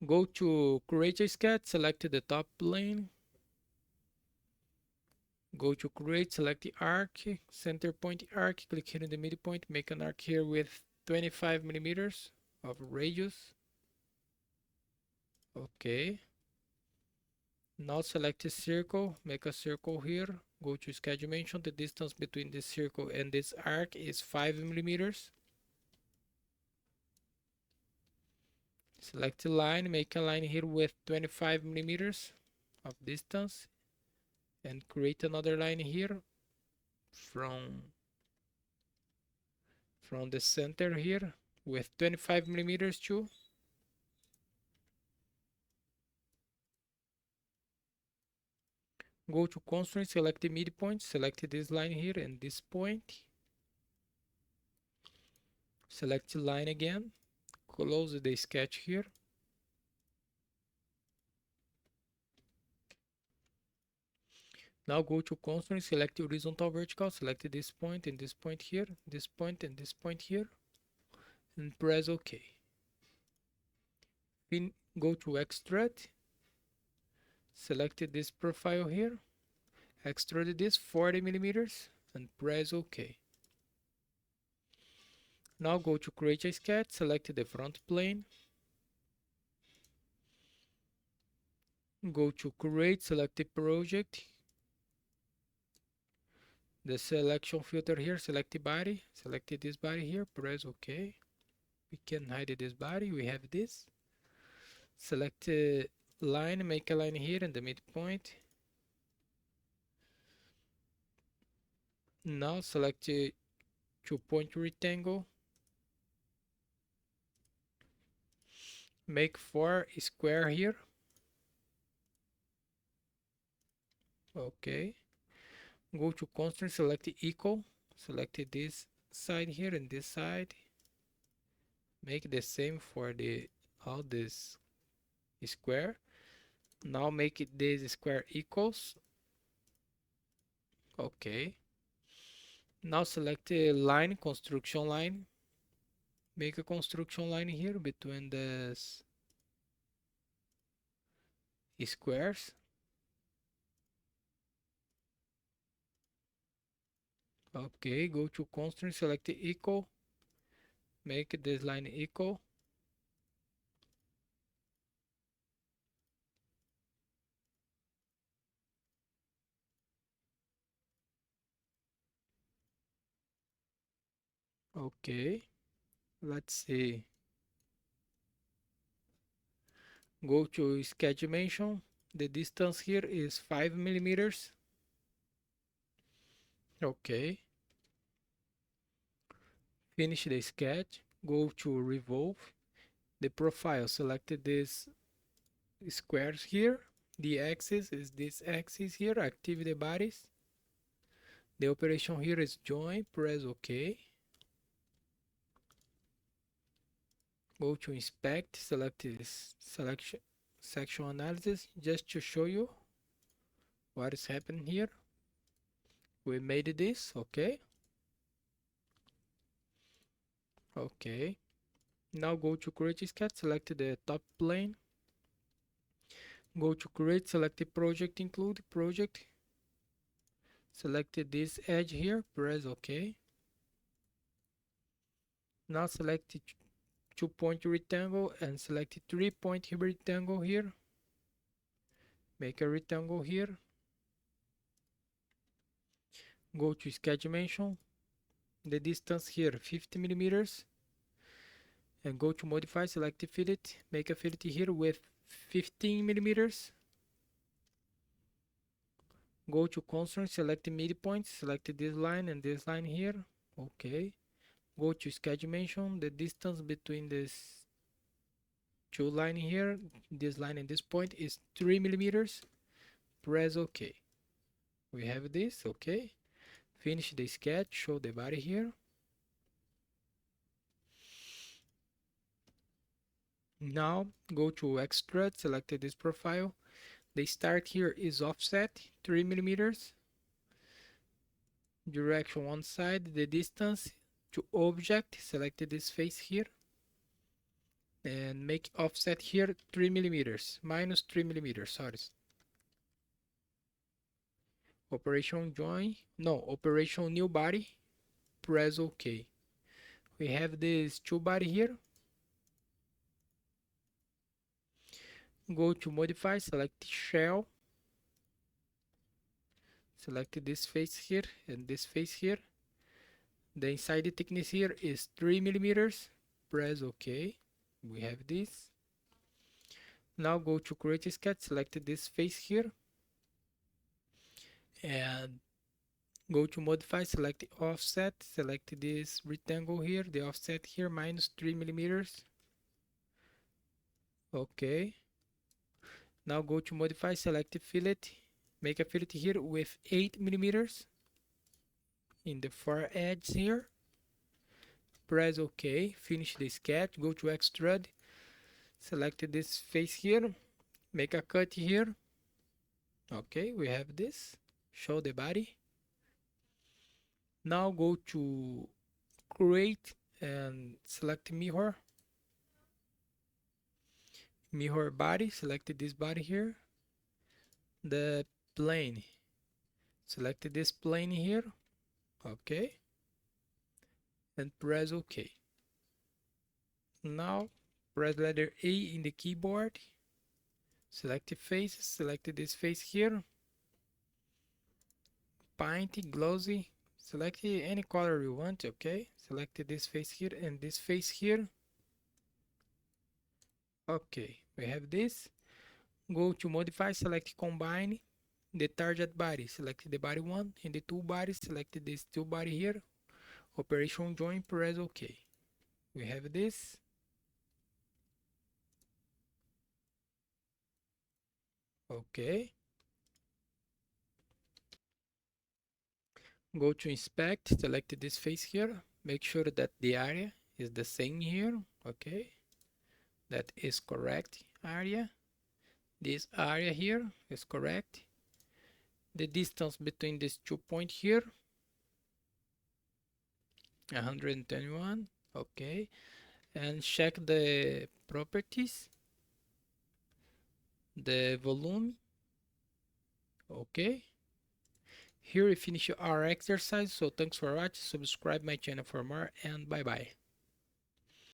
Go to create a sketch, select the top plane. Go to create, select the arc, center point arc, click here in the midpoint, make an arc here with 25 millimeters of radius. Okay. Now select a circle, make a circle here. Go to sketch dimension. The distance between this circle and this arc is 5 millimeters. Select a line, make a line here with 25 millimeters of distance, and create another line here from the center here with 25 millimeters too. Go to constraint, select the midpoint, select this line here and this point. Select the line again, close the sketch here. Now go to constraint, select horizontal vertical, select this point and this point here, this point and this point here, and press OK. Then go to extrude, select this profile here, extrude this 40 millimeters and press OK. Now go to create a sketch, select the front plane, go to create, select the project, the selection filter here, select the body, select this body here, press OK. We can hide this body, we have this. Select a line, make a line here in the midpoint. Now select a 2-point rectangle. Make 4 square here. Okay. Go to constraint, select equal. Select this side here and this side. Make the same for all this square. Now make it this square equals. Okay. Now select a line, construction line. Make a construction line here between the squares. Okay, go to constraint, select equal. Make this line equal. Okay, let's see. Go to sketch dimension. The distance here is 5 millimeters. Okay. Finish the sketch. Go to revolve. The profile, select this squares here. The axis is this axis here. Activate the bodies. The operation here is join. Press OK. Go to inspect. Select this selection section analysis just to show you what is happening here. We made this. Okay. Okay. Now go to create sketch, select the top plane. Go to create, select the project, include project. Select this edge here, press OK. Now select the 2-point rectangle and select the 3-point rectangle here. Make a rectangle here. Go to sketch dimension. The distance here 50 millimeters. And go to modify, select the fillet. Make a fillet here with 15 millimeters. Go to constraint, select the midpoint, select this line and this line here. Okay. Go to sketch dimension. The distance between this two line here, this line and this point is 3 millimeters. Press OK. We have this. Okay. Finish the sketch. Show the body here. Now go to extrude. Select this profile. The start here is offset 3 millimeters. Direction one side. The distance to object. Select this face here. and make offset here 3 millimeters, minus 3 millimeters, sorry. Operation join, no, operation new body, press OK. We have this two body here. Go to modify, select shell, select this face here and this face here. The inside thickness here is 3 millimeters. Press OK. We have this. Now go to create a sketch, select this face here and go to modify, select offset, select this rectangle here, the offset here minus 3 millimeters. Okay. Now go to modify, select fillet, make a fillet here with 8 millimeters in the far edge here. Press OK, finish the sketch, go to extrude, select this face here, make a cut here. Okay, we have this, show the body. Now go to create and select mirror body, select this body here, the plane, select this plane here. Okay, and press OK. Now press letter A in the keyboard, select the face, select this face here, paint, glossy, select any color you want. Okay, select this face here and this face here. Okay, we have this. Go to modify, select combine the target body, select the body one and the two bodies, select this two body here, operation join, press OK. We have this. Okay, go to inspect, select this face here, make sure that the area is the same here. Okay, that is correct area. This area here is correct. The distance between these 2 points here, 121. Okay, and check the properties, the volume. Okay, here we finish our exercise. So thanks for watching, subscribe my channel for more, and bye bye.